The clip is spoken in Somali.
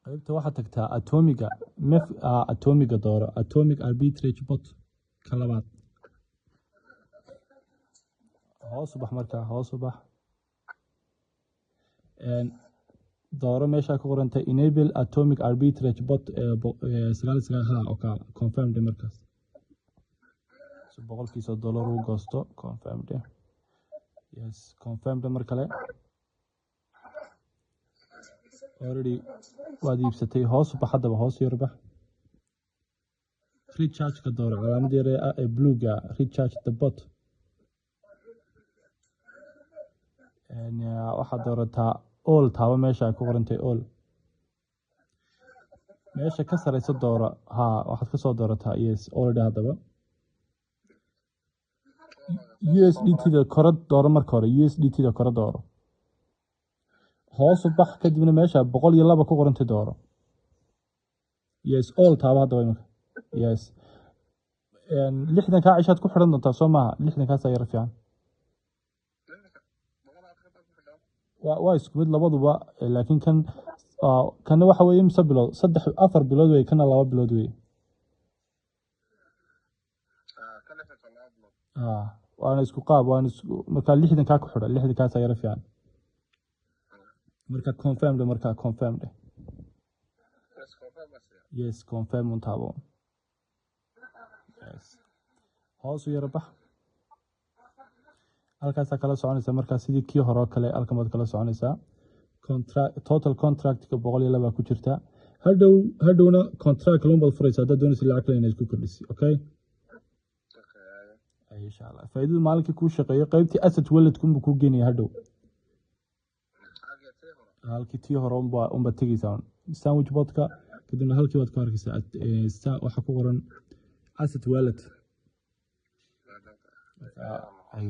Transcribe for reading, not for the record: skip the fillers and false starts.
qaybta waxaad tagtaa atomiga mef atomiga dooro atomic arbitrage bot ka labaad hoos u bax markaa hoos u bax dooro meesha ku qoranta enable atomic arbitrage bot sagaal oo ka confirmed markaas so boqolkiisa dollar uu goosto confirmed yes confirmed mar kale already waad iibsatay hoos u bax hadaba hoos yar bax recharge ka dooro calaamad yar ee bluega recharge the bot waxaad doorataa all taaba meesha ku qorantay all meesha ka sareysa dooro waxaad ka soo doorataa yes already hadaba USDT da kora dooro marka hore USDT da kora dooro hoos u bax kadibna meesha 102 ku qorantay dooro yes all taaba hadaba marka yes 60 ka cishaad ku xiran doontaa soo maaha 60 kaas ayar fiican waa isku mid labaduba laakiin kan waxa weeye imsa bilood 3-4 bilood way kana 2 bilood way waana isku qaab waana marka 60 ka ku xidhan 60 kaas ayar fiican marka confirmed yes confirm un taabo yes hoos u yar bax halkaas kala soconaysa marka sidii kii hore kale halkan kala soconaysa total contract ka 102 ku jirta hadhowna contract lumbar furaysa dad doonaysa lacag kale inay isku kordhisi okay insha Allah faa'iidada maalinka ku shaqeeyo qaybtii asset wallet ku geenay hadhow halkii tii hore umba tagaysa sandwich botka kadibna halkii waad ku arkaysaa waxa ku qoran asset wallet ay